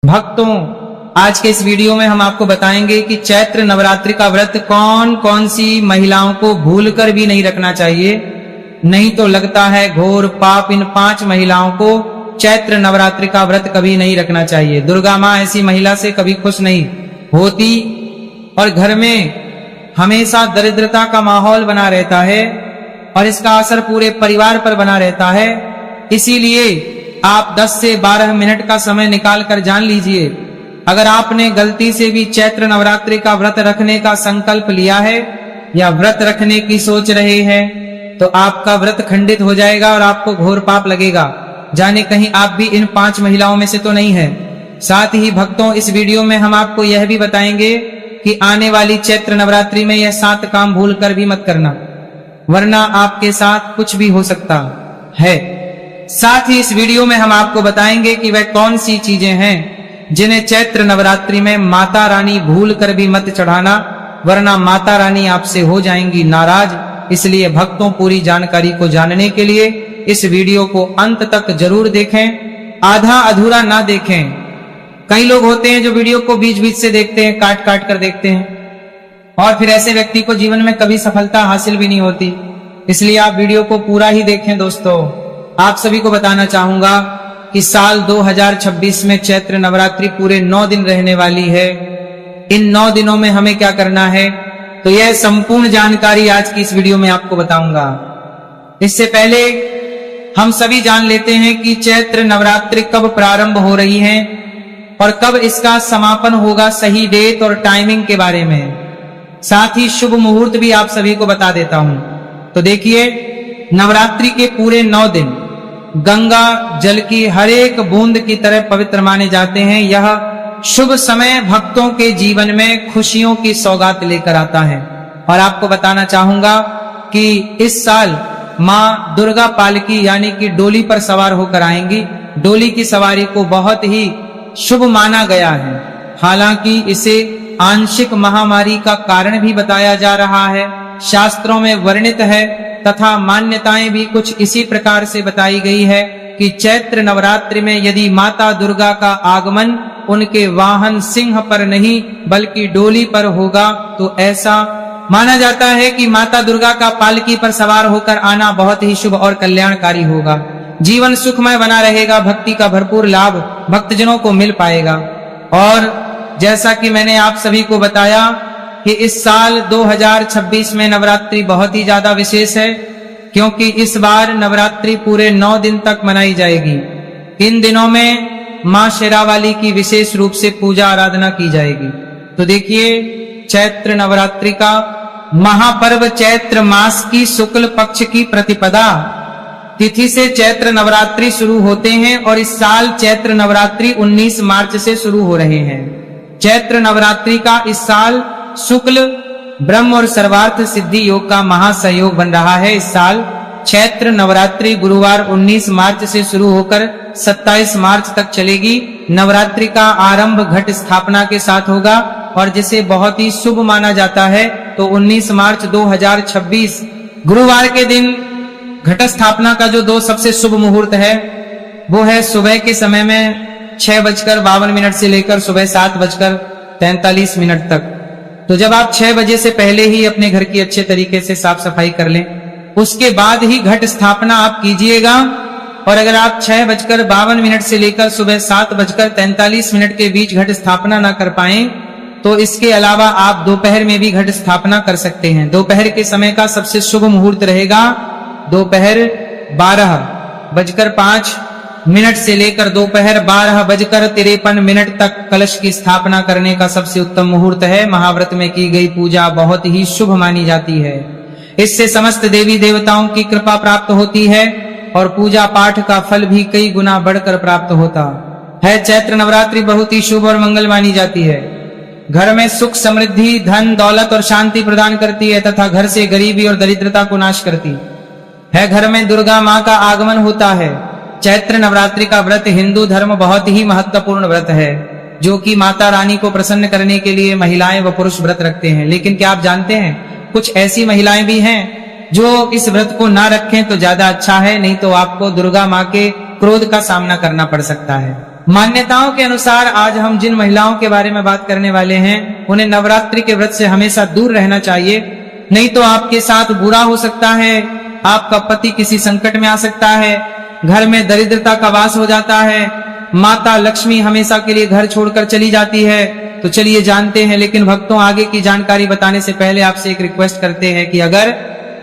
भक्तों, आज के इस वीडियो में हम आपको बताएंगे कि चैत्र नवरात्रि का व्रत कौन कौन सी महिलाओं को भूलकर भी नहीं रखना चाहिए, नहीं तो लगता है घोर पाप। इन 5 महिलाओं को चैत्र नवरात्रि का व्रत कभी नहीं रखना चाहिए। दुर्गा माँ ऐसी महिला से कभी खुश नहीं होती और घर में हमेशा दरिद्रता का माहौल बना रहता है और इसका असर पूरे परिवार पर बना रहता है। इसीलिए आप 10 से 12 मिनट का समय निकाल कर जान लीजिए, अगर आपने गलती से भी चैत्र नवरात्रि का व्रत रखने का संकल्प लिया है या व्रत रखने की सोच रहे हैं तो आपका व्रत खंडित हो जाएगा और आपको घोर पाप लगेगा। जाने कहीं आप भी इन 5 महिलाओं में से तो नहीं है। साथ ही भक्तों, इस वीडियो में हम आपको यह भी बताएंगे कि आने वाली चैत्र नवरात्रि में यह 7 काम भूल कर भी मत करना, वरना आपके साथ कुछ भी हो सकता है। साथ ही इस वीडियो में हम आपको बताएंगे कि वह कौन सी चीजें हैं जिन्हें चैत्र नवरात्रि में माता रानी भूल कर भी मत चढ़ाना, वरना माता रानी आपसे हो जाएंगी नाराज। इसलिए भक्तों, पूरी जानकारी को जानने के लिए इस वीडियो को अंत तक जरूर देखें, आधा अधूरा ना देखें। कई लोग होते हैं जो वीडियो को बीच बीच से देखते हैं, काट काट कर देखते हैं और फिर ऐसे व्यक्ति को जीवन में कभी सफलता हासिल भी नहीं होती। इसलिए आप वीडियो को पूरा ही देखें। दोस्तों, आप सभी को बताना चाहूंगा कि साल 2026 में चैत्र नवरात्रि पूरे 9 दिन रहने वाली है। इन 9 दिनों में हमें क्या करना है, तो यह संपूर्ण जानकारी आज की इस वीडियो में आपको बताऊंगा। इससे पहले हम सभी जान लेते हैं कि चैत्र नवरात्रि कब प्रारंभ हो रही है और कब इसका समापन होगा, सही डेट और टाइमिंग के बारे में। साथ ही शुभ मुहूर्त भी आप सभी को बता देता हूं। तो देखिए, नवरात्रि के पूरे 9 दिन गंगा जल की हर एक बूंद की तरह पवित्र माने जाते हैं। यह शुभ समय भक्तों के जीवन में खुशियों की सौगात लेकर आता है। और आपको बताना चाहूंगा कि इस साल मां दुर्गा पालकी यानी कि डोली पर सवार होकर आएंगी। डोली की सवारी को बहुत ही शुभ माना गया है। हालांकि इसे आंशिक महामारी का कारण भी बताया जा रहा है, शास्त्रों में वर्णित है तथा मान्यताएं भी कुछ इसी प्रकार से बताई गई है कि चैत्र नवरात्रि में यदि माता दुर्गा का आगमन उनके वाहन सिंह पर नहीं बल्कि डोली पर होगा तो ऐसा माना जाता है कि माता दुर्गा का पालकी पर सवार होकर आना बहुत ही शुभ और कल्याणकारी होगा। जीवन सुखमय बना रहेगा, भक्ति का भरपूर लाभ भक्तजनों को मिल पाएगा। और जैसा कि मैंने आप सभी को बताया कि इस साल 2026 में नवरात्रि बहुत ही ज्यादा विशेष है, क्योंकि इस बार नवरात्रि पूरे 9 दिन तक मनाई जाएगी। इन दिनों में मां शेरावाली की विशेष रूप से पूजा आराधना की जाएगी। तो देखिए, चैत्र नवरात्रि का महापर्व चैत्र मास की शुक्ल पक्ष की प्रतिपदा तिथि से चैत्र नवरात्रि शुरू होते हैं और इस साल चैत्र नवरात्रि 19 मार्च से शुरू हो रहे हैं। चैत्र नवरात्रि का इस साल शुक्ल ब्रह्म और सर्वार्थ सिद्धि योग का महासहयोग बन रहा है। इस साल चैत्र नवरात्रि गुरुवार 19 मार्च से शुरू होकर 27 मार्च तक चलेगी। नवरात्रि का आरंभ घट स्थापना के साथ होगा और जिसे बहुत ही शुभ माना जाता है। तो 19 मार्च 2026 गुरुवार के दिन घट स्थापना का जो 2 सबसे शुभ मुहूर्त है वो है सुबह के समय में 6:52 से लेकर सुबह 7:43 तक। तो जब आप 6 बजे से पहले ही अपने घर की अच्छे तरीके से साफ सफाई कर लें, उसके बाद ही घट स्थापना आप कीजिएगा। और अगर आप 6:52 से लेकर सुबह 7:43 के बीच घट स्थापना ना कर पाए तो इसके अलावा आप दोपहर में भी घट स्थापना कर सकते हैं। दोपहर के समय का सबसे शुभ मुहूर्त रहेगा दोपहर 12:05 से लेकर दोपहर 12:53 तक कलश की स्थापना करने का सबसे उत्तम मुहूर्त है। महाव्रत में की गई पूजा बहुत ही शुभ मानी जाती है। इससे समस्त देवी देवताओं की कृपा प्राप्त होती है और पूजा पाठ का फल भी कई गुना बढ़कर प्राप्त होता है। चैत्र नवरात्रि बहुत ही शुभ और मंगल मानी जाती है। घर में सुख समृद्धि धन दौलत और शांति प्रदान करती है तथा घर से गरीबी और दरिद्रता को नाश करती है। घर में दुर्गा माँ का आगमन होता है। चैत्र नवरात्रि का व्रत हिंदू धर्म बहुत ही महत्वपूर्ण व्रत है, जो कि माता रानी को प्रसन्न करने के लिए महिलाएं व पुरुष व्रत रखते हैं। लेकिन क्या आप जानते हैं, कुछ ऐसी महिलाएं भी हैं जो इस व्रत को ना रखें तो ज्यादा अच्छा है, नहीं तो आपको दुर्गा माँ के क्रोध का सामना करना पड़ सकता है। मान्यताओं के अनुसार आज हम जिन महिलाओं के बारे में बात करने वाले हैं, उन्हें नवरात्रि के व्रत से हमेशा दूर रहना चाहिए, नहीं तो आपके साथ बुरा हो सकता है, आपका पति किसी संकट में आ सकता है, घर में दरिद्रता का वास हो जाता है, माता लक्ष्मी हमेशा के लिए घर छोड़कर चली जाती है। तो चलिए जानते हैं, लेकिन भक्तों आगे की जानकारी बताने से पहले आपसे एक रिक्वेस्ट करते हैं कि अगर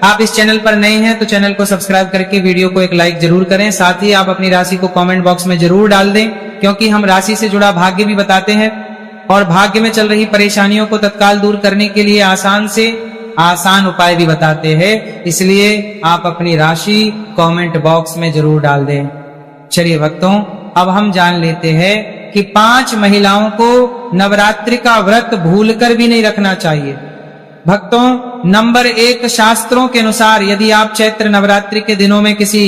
आप इस चैनल पर नए हैं तो चैनल को सब्सक्राइब करके वीडियो को एक लाइक जरूर करें। साथ ही आप अपनी राशि को कमेंट बॉक्स में जरूर डाल दें, क्योंकि हम राशि से जुड़ा भाग्य भी बताते हैं और भाग्य में चल रही परेशानियों को तत्काल दूर करने के लिए आसान से आसान उपाय भी बताते हैं। इसलिए आप अपनी राशि कमेंट बॉक्स में जरूर डाल दें। चलिए भक्तों, अब हम जान लेते हैं कि 5 महिलाओं को नवरात्रि का व्रत भूलकर भी नहीं रखना चाहिए। भक्तों, नंबर 1, शास्त्रों के अनुसार यदि आप चैत्र नवरात्रि के दिनों में किसी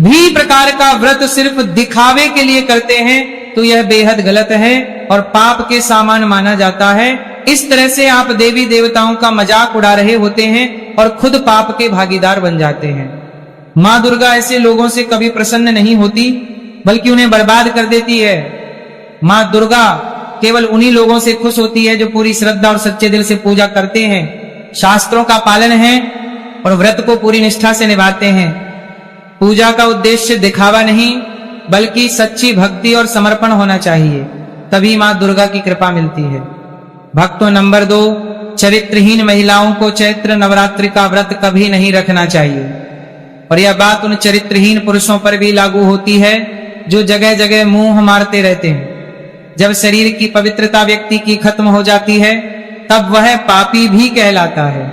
भी प्रकार का व्रत सिर्फ दिखावे के लिए करते हैं तो यह बेहद गलत है और पाप के समान माना जाता है। इस तरह से आप देवी देवताओं का मजाक उड़ा रहे होते हैं और खुद पाप के भागीदार बन जाते हैं। माँ दुर्गा ऐसे लोगों से कभी प्रसन्न नहीं होती, बल्कि उन्हें बर्बाद कर देती है। माँ दुर्गा केवल उन्हीं लोगों से खुश होती है जो पूरी श्रद्धा और सच्चे दिल से पूजा करते हैं, शास्त्रों का पालन है और व्रत को पूरी निष्ठा से निभाते हैं। पूजा का उद्देश्य दिखावा नहीं, बल्कि सच्ची भक्ति और समर्पण होना चाहिए, तभी माँ दुर्गा की कृपा मिलती है। भक्तों, नंबर 2, चरित्रहीन महिलाओं को चैत्र नवरात्रि का व्रत कभी नहीं रखना चाहिए। और यह बात उन चरित्रहीन पुरुषों पर भी लागू होती है जो जगह जगह मुंह मारते रहते हैं। जब शरीर की पवित्रता व्यक्ति की खत्म हो जाती है तब वह पापी भी कहलाता है।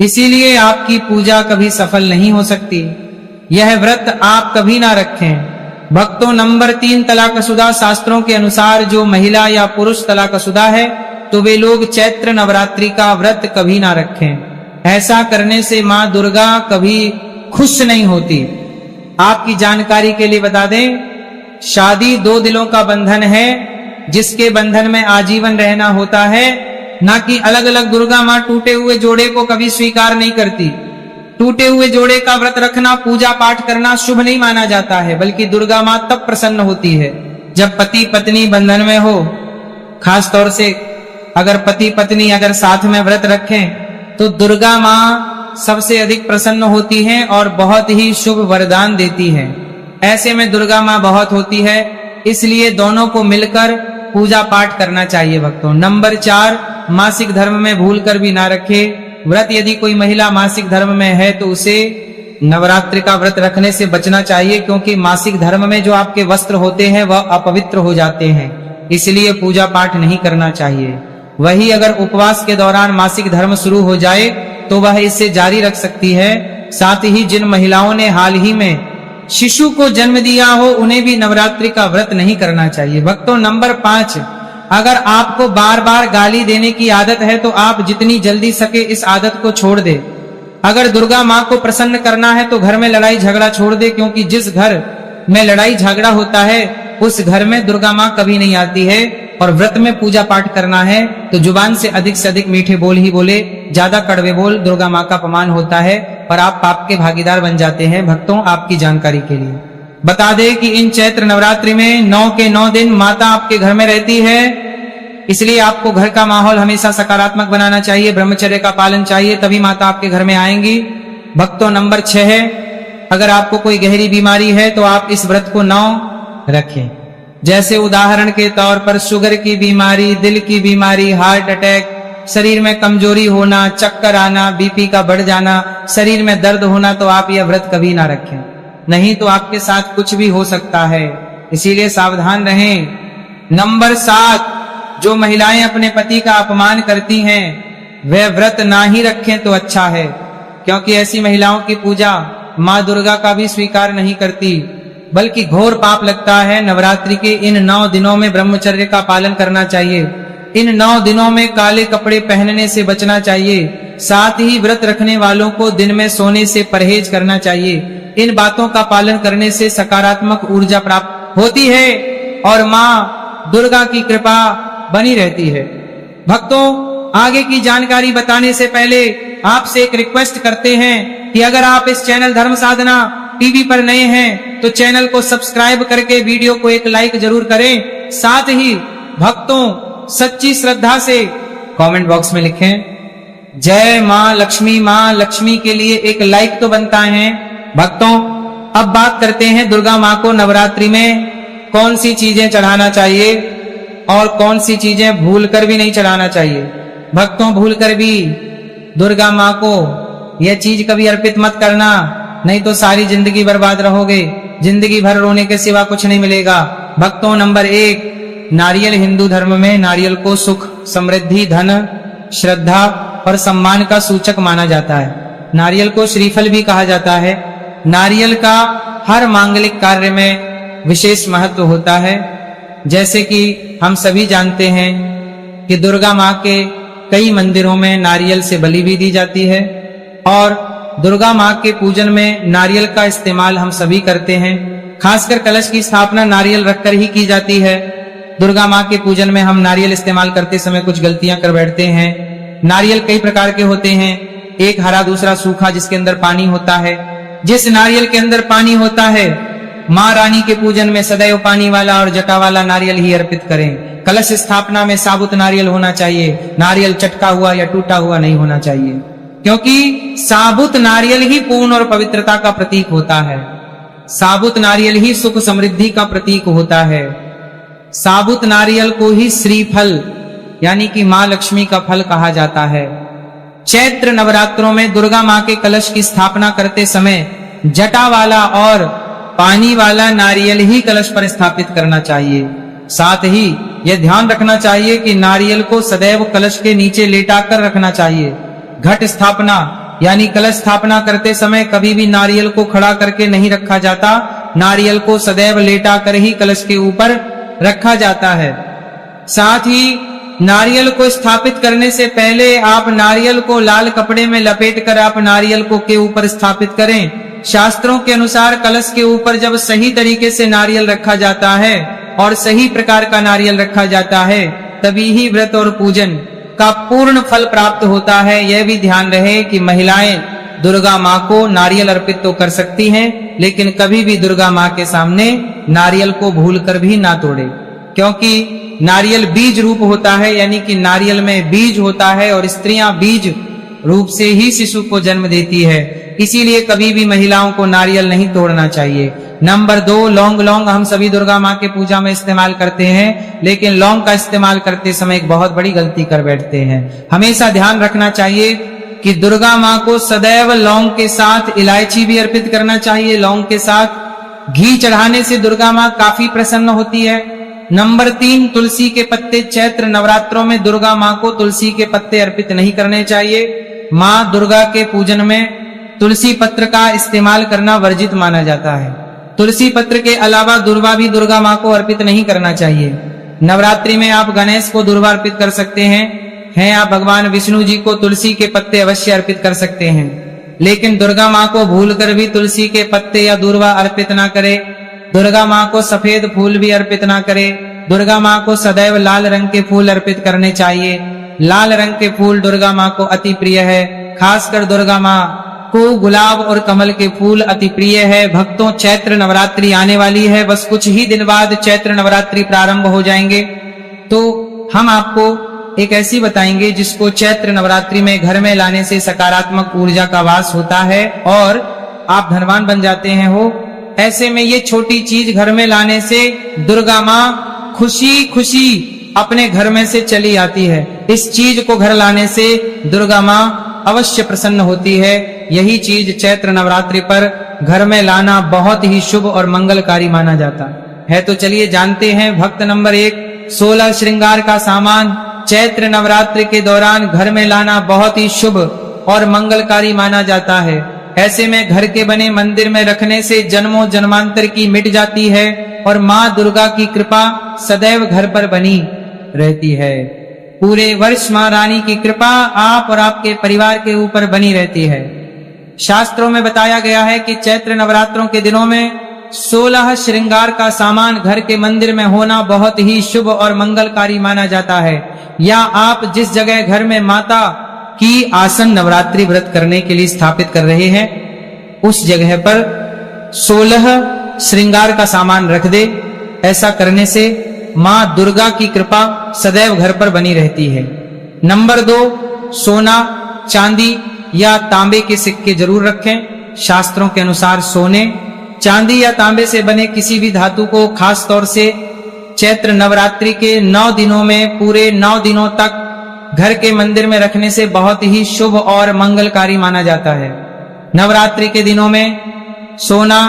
इसीलिए आपकी पूजा कभी सफल नहीं हो सकती। यह व्रत आप कभी ना रखें। भक्तों, नंबर 3, तलाकशुदा शास्त्रों के अनुसार जो महिला या पुरुष तलाकशुदा है तो वे लोग चैत्र नवरात्रि का व्रत कभी ना रखें। ऐसा करने से माँ दुर्गा कभी खुश नहीं होती। आपकी जानकारी के लिए बता दें, शादी 2 दिलों का बंधन है जिसके बंधन में आजीवन रहना होता है, ना कि अलग अलग। दुर्गा माँ टूटे हुए जोड़े को कभी स्वीकार नहीं करती। टूटे हुए जोड़े का व्रत रखना, पूजा पाठ करना शुभ नहीं माना जाता है, बल्कि दुर्गा माँ तब प्रसन्न होती है जब पति पत्नी बंधन में हो। खास तौर से अगर पति पत्नी अगर साथ में व्रत रखें तो दुर्गा माँ सबसे अधिक प्रसन्न होती हैं और बहुत ही शुभ वरदान देती हैं। ऐसे में दुर्गा माँ बहुत होती है, इसलिए दोनों को मिलकर पूजा पाठ करना चाहिए। भक्तों, नंबर 4, मासिक धर्म में भूलकर भी ना रखे व्रत। यदि कोई महिला मासिक धर्म में है तो उसे नवरात्रि का व्रत रखने से बचना चाहिए, क्योंकि मासिक धर्म में जो आपके वस्त्र होते हैं वह अपवित्र हो जाते हैं, इसलिए पूजा पाठ नहीं करना चाहिए। वही अगर उपवास के दौरान मासिक धर्म शुरू हो जाए तो वह इसे जारी रख सकती है। साथ ही जिन महिलाओं ने हाल ही में शिशु को जन्म दिया हो उन्हें भी नवरात्रि का व्रत नहीं करना चाहिए। भक्तों, नंबर 5, अगर आपको बार बार गाली देने की आदत है तो आप जितनी जल्दी सके इस आदत को छोड़ दे। अगर दुर्गा माँ को प्रसन्न करना है तो घर में लड़ाई झगड़ा छोड़ दे, क्योंकि जिस घर में लड़ाई झगड़ा होता है उस घर में दुर्गा माँ कभी नहीं आती है। और व्रत में पूजा पाठ करना है तो जुबान से अधिक मीठे बोल ही बोले, ज्यादा कड़वे बोल दुर्गा माँ का अपमान होता है और आप पाप के भागीदार बन जाते हैं। भक्तों, आपकी जानकारी के लिए बता दें कि इन चैत्र नवरात्रि में 9 के 9 दिन माता आपके घर में रहती है, इसलिए आपको घर का माहौल हमेशा सकारात्मक बनाना चाहिए, ब्रह्मचर्य का पालन चाहिए, तभी माता आपके घर में आएंगी। भक्तों, नंबर 6 है, अगर आपको कोई गहरी बीमारी है तो आप इस व्रत को 9 रखें। जैसे उदाहरण के तौर पर शुगर की बीमारी, दिल की बीमारी, हार्ट अटैक, शरीर में कमजोरी होना, चक्कर आना, बीपी का बढ़ जाना, शरीर में दर्द होना, तो आप यह व्रत कभी ना रखें, नहीं तो आपके साथ कुछ भी हो सकता है, इसीलिए सावधान रहें। नंबर 7, जो महिलाएं अपने पति का अपमान करती हैं वे व्रत ना ही रखें तो अच्छा है, क्योंकि ऐसी महिलाओं की पूजा माँ दुर्गा का भी स्वीकार नहीं करती, बल्कि घोर पाप लगता है। नवरात्रि के इन 9 दिनों में ब्रह्मचर्य का पालन करना चाहिए। इन 9 दिनों में काले कपड़े पहनने से बचना चाहिए। साथ ही व्रत रखने वालों को दिन में सोने से परहेज करना चाहिए। इन बातों का पालन करने से सकारात्मक ऊर्जा प्राप्त होती है और माँ दुर्गा की कृपा बनी रहती है। भक्तों, आगे की जानकारी बताने से पहले आपसे एक रिक्वेस्ट करते हैं कि अगर आप इस चैनल धर्म साधना टीवी पर नए हैं तो चैनल को सब्सक्राइब करके वीडियो को एक लाइक जरूर करें। साथ ही भक्तों सच्ची श्रद्धा से कमेंट बॉक्स में लिखें जय मां लक्ष्मी। मां लक्ष्मी के लिए एक लाइक तो बनता है। भक्तों अब बात करते हैं दुर्गा मां को नवरात्रि में कौन सी चीजें चढ़ाना चाहिए और कौन सी चीजें भूलकर भी नहीं चढ़ाना चाहिए। भक्तों भूलकर भी दुर्गा मां को यह चीज कभी अर्पित मत करना, नहीं तो सारी जिंदगी बर्बाद रहोगे, जिंदगी भर रोने के सिवा कुछ नहीं मिलेगा। भक्तों नंबर 1, नारियल हिंदू धर्म में नारियल को सुख, समृद्धि, धन, श्रद्धा और सम्मान का सूचक माना जाता है। नारियल को श्रीफल भी कहा जाता है। नारियल का हर मांगलिक कार्य में विशेष महत्व होता है। जैसे कि हम सभी जानते हैं कि दुर्गा मां के कई मंदिरों में नारियल से बलि भी दी जाती है और दुर्गा मां के पूजन में नारियल का इस्तेमाल हम सभी करते हैं। खासकर कलश की स्थापना नारियल रखकर ही की जाती है। दुर्गा मां के पूजन में हम नारियल इस्तेमाल करते समय कुछ गलतियां कर बैठते हैं। नारियल कई प्रकार के होते हैं, एक हरा दूसरा सूखा जिसके अंदर पानी होता है। जिस नारियल के अंदर पानी होता है मां रानी के पूजन में सदैव पानी वाला और जटा वाला नारियल ही अर्पित करें। कलश स्थापना में साबुत नारियल होना चाहिए, नारियल चटका हुआ या टूटा हुआ नहीं होना चाहिए, क्योंकि साबुत नारियल ही पूर्ण और पवित्रता का प्रतीक होता है। साबुत नारियल ही सुख समृद्धि का प्रतीक होता है। साबुत नारियल को ही श्रीफल यानी कि मां लक्ष्मी का फल कहा जाता है। चैत्र नवरात्रों में दुर्गा मां के कलश की स्थापना करते समय जटा वाला और पानी वाला नारियल ही कलश पर स्थापित करना चाहिए। साथ ही यह ध्यान रखना चाहिए कि नारियल को सदैव कलश के नीचे लेटाकर रखना चाहिए। घट स्थापना यानी कलश स्थापना करते समय कभी भी नारियल को खड़ा करके नहीं रखा जाता, नारियल को सदैव लेटाकर ही कलश के ऊपर रखा जाता है। साथ ही नारियल को स्थापित करने से पहले आप नारियल को लाल कपड़े में लपेटकर आप नारियल को के ऊपर स्थापित करें। शास्त्रों के अनुसार कलश के ऊपर जब सही तरीके से नारियल रखा जाता है और सही प्रकार का नारियल रखा जाता है तभी ही व्रत और पूजन का पूर्ण फल प्राप्त होता है। यह भी ध्यान रहे कि महिलाएं दुर्गा मां को नारियल अर्पित तो कर सकती हैं, लेकिन कभी भी दुर्गा मां के सामने नारियल को भूलकर भी ना तोड़े, क्योंकि नारियल बीज रूप होता है, यानी कि नारियल में बीज होता है और स्त्रियां बीज रूप से ही शिशु को जन्म देती है। इसीलिए कभी भी महिलाओं को नारियल नहीं तोड़ना चाहिए। नंबर 2, लौंग। लौंग हम सभी दुर्गा मां के पूजा में इस्तेमाल करते हैं, लेकिन लौंग का इस्तेमाल करते समय एक बहुत बड़ी गलती कर बैठते हैं। हमेशा ध्यान रखना चाहिए कि दुर्गा मां को सदैव लौंग के साथ इलायची भी अर्पित करना चाहिए। लौंग के साथ घी चढ़ाने से दुर्गा मां काफी प्रसन्न होती है। नंबर 3, तुलसी के पत्ते। चैत्र नवरात्रों में दुर्गा मां को तुलसी के पत्ते अर्पित नहीं करने चाहिए। मां दुर्गा के पूजन में तुलसी पत्र का इस्तेमाल करना वर्जित माना जाता है। तुलसी पत्र के अलावा दुर्वा भी दुर्गा मां को अर्पित नहीं करना चाहिए। नवरात्रि में आप गणेश को दुर्वा अर्पित कर सकते हैं आप भगवान विष्णु जी को तुलसी के पत्ते अवश्य अर्पित कर सकते हैं, लेकिन दुर्गा मां को भूलकर भी तुलसी के पत्ते या दुर्वा अर्पित ना करे। दुर्गा मां को सफेद फूल भी अर्पित ना करे। दुर्गा मां को सदैव लाल रंग के फूल अर्पित करने चाहिए। लाल रंग के फूल दुर्गा मां को अति प्रिय है। खासकर दुर्गा मां को गुलाब और कमल के फूल अति प्रिय है। भक्तों चैत्र नवरात्रि आने वाली है, बस कुछ ही दिन बाद चैत्र नवरात्रि प्रारंभ हो जाएंगे, तो हम आपको एक ऐसी बताएंगे जिसको चैत्र नवरात्रि में घर में लाने से सकारात्मक ऊर्जा का वास होता है और आप धनवान बन जाते हैं हो। ऐसे में ये छोटी चीज घर में लाने से दुर्गा मां खुशी खुशी अपने घर में से चली आती है। इस चीज को घर लाने से दुर्गा मां अवश्य प्रसन्न होती है। यही चीज चैत्र नवरात्रि पर घर में लाना बहुत ही शुभ और मंगलकारी माना जाता है। तो चलिए जानते हैं भक्त नंबर 1, 16 श्रृंगार का सामान चैत्र नवरात्रि के दौरान घर में लाना बहुत ही शुभ और मंगलकारी माना जाता है। ऐसे में घर के बने मंदिर में रखने से जन्मों जन्मांतर की मिट जाती है और मां दुर्गा की कृपा सदैव घर पर बनी रहती है। पूरे वर्ष मां रानी की कृपा आप और आपके परिवार के ऊपर बनी रहती है। शास्त्रों में बताया गया है कि चैत्र नवरात्रों के दिनों में 16 श्रृंगार का सामान घर के मंदिर में होना बहुत ही शुभ और मंगलकारी माना जाता है। या आप जिस जगह घर में माता की आसन नवरात्रि व्रत करने के लिए स्थापित कर रहे हैं, उस जगह पर 16 श्रृंगार का सामान रख दे। ऐसा करने से मां दुर्गा की कृपा सदैव घर पर बनी रहती है। नंबर 2, सोना, चांदी या तांबे के सिक्के जरूर रखें। शास्त्रों के अनुसार सोने, चांदी या तांबे से बने किसी भी धातु को खास तौर से चैत्र नवरात्रि के 9 दिनों में पूरे 9 दिनों तक घर के मंदिर में रखने से बहुत ही शुभ और मंगलकारी माना जाता है। नवरात्रि के दिनों में सोना,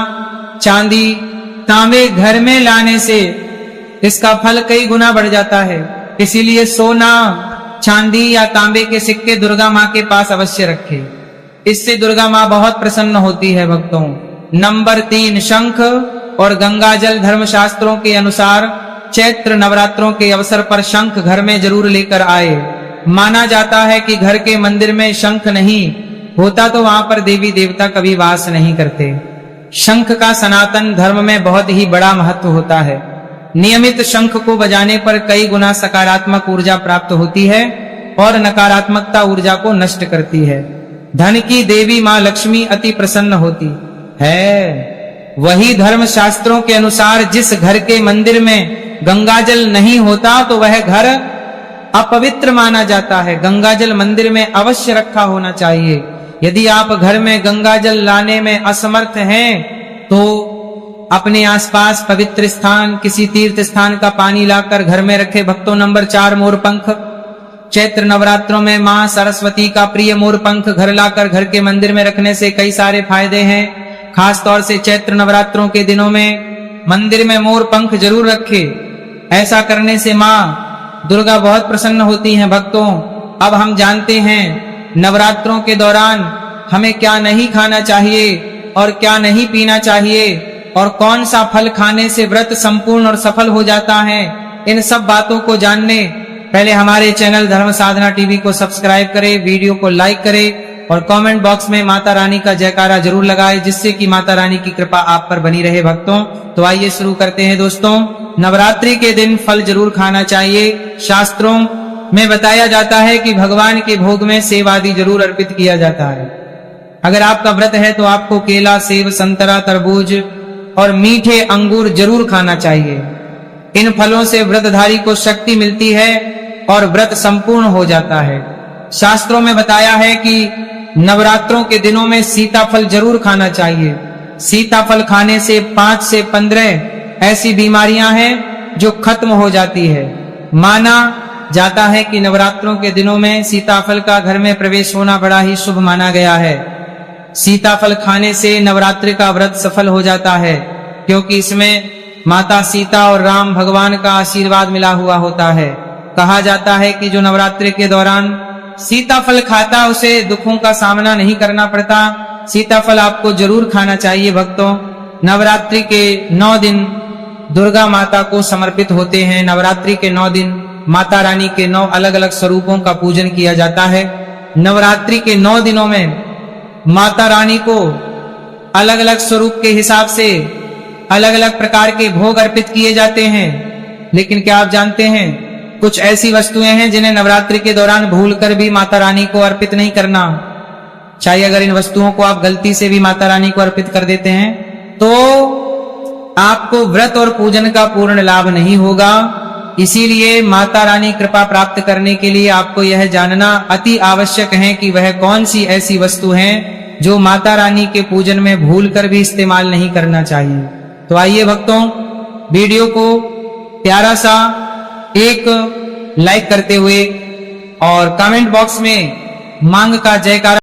चांदी, तांबे घर में लाने से इसका फल कई गुना बढ़ जाता है। इसीलिए सोना, चांदी या तांबे के सिक्के दुर्गा माँ के पास अवश्य रखें। इससे दुर्गा माँ बहुत प्रसन्न होती है भक्तों। नंबर 3, शंख और गंगाजल। धर्मशास्त्रों के अनुसार चैत्र नवरात्रों के अवसर पर शंख घर में जरूर लेकर आए। माना जाता है कि घर के मंदिर में शंख नहीं होता तो वहां पर देवी देवता कभी वास नहीं करते। शंख का सनातन धर्म में बहुत ही बड़ा महत्व होता है। नियमित शंख को बजाने पर कई गुना सकारात्मक ऊर्जा प्राप्त होती है और नकारात्मकता ऊर्जा को नष्ट करती है। धन की देवी मां लक्ष्मी अति प्रसन्न होती है। वही धर्म शास्त्रों के अनुसार जिस घर के मंदिर में गंगाजल नहीं होता तो वह घर अपवित्र माना जाता है। गंगाजल मंदिर में अवश्य रखा होना चाहिए। यदि आप घर में गंगाजल लाने में असमर्थ हैं तो अपने आसपास पवित्र स्थान, किसी तीर्थ स्थान का पानी लाकर घर में रखे। भक्तों, नंबर 4, मोरपंख। चैत्र नवरात्रों में मां सरस्वती का प्रिय मोरपंख घर लाकर घर के मंदिर में रखने से कई सारे फायदे हैं। खास तौर से चैत्र नवरात्रों के दिनों में मंदिर में मोरपंख जरूर रखे। ऐसा करने से मां दुर्गा बहुत प्रसन्न होती हैं। भक्तों, अब हम जानते हैं नवरात्रों के दौरान हमें क्या नहीं खाना चाहिए और क्या नहीं पीना चाहिए और कौन सा फल खाने से व्रत संपूर्ण और सफल हो जाता है। इन सब बातों को जानने पहले हमारे चैनल धर्म साधना टीवी को सब्सक्राइब करें, वीडियो को लाइक करें और कमेंट बॉक्स में माता रानी का जयकारा जरूर लगाएं, जिससे कि माता रानी की कृपा आप पर बनी रहे। भक्तों, तो आइए शुरू करते हैं। दोस्तों, नवरात्रि के दिन फल जरूर खाना चाहिए। शास्त्रों में बताया जाता है कि भगवान के भोग में सेब आदि जरूर अर्पित किया जाता है। अगर आपका व्रत है तो आपको केला, सेब, संतरा, तरबूज और मीठे अंगूर जरूर खाना चाहिए। इन फलों से व्रतधारी को शक्ति मिलती है और व्रत संपूर्ण हो जाता है। शास्त्रों में बताया है कि नवरात्रों के दिनों में सीताफल जरूर खाना चाहिए। सीताफल खाने से 5 से 15 ऐसी बीमारियां हैं जो खत्म हो जाती है। माना जाता है कि नवरात्रों के दिनों में सीताफल का घर में प्रवेश होना बड़ा ही शुभ माना गया है। सीताफल खाने से नवरात्रि का व्रत सफल हो जाता है, क्योंकि इसमें माता सीता और राम भगवान का आशीर्वाद मिला हुआ होता है। कहा जाता है कि जो नवरात्रि के दौरान सीताफल खाता उसे दुखों का सामना नहीं करना पड़ता। सीताफल आपको जरूर खाना चाहिए। भक्तों, नवरात्रि के 9 दिन दुर्गा माता को समर्पित होते हैं। नवरात्रि के 9 दिन माता रानी के 9 अलग अलग स्वरूपों का पूजन किया जाता है। नवरात्रि के 9 दिनों में माता रानी को अलग अलग स्वरूप के हिसाब से अलग अलग प्रकार के भोग अर्पित किए जाते हैं। लेकिन क्या आप जानते हैं, कुछ ऐसी वस्तुएं हैं जिन्हें नवरात्रि के दौरान भूलकर भी माता रानी को अर्पित नहीं करना चाहिए। अगर इन वस्तुओं को आप गलती से भी माता रानी को अर्पित कर देते हैं तो आपको व्रत और पूजन का पूर्ण लाभ नहीं होगा। इसीलिए माता रानी कृपा प्राप्त करने के लिए आपको यह जानना अति आवश्यक है कि वह कौन सी ऐसी वस्तु है जो माता रानी के पूजन में भूलकर भी इस्तेमाल नहीं करना चाहिए। तो आइए भक्तों, वीडियो को प्यारा सा एक लाइक करते हुए और कमेंट बॉक्स में मांग का जयकारा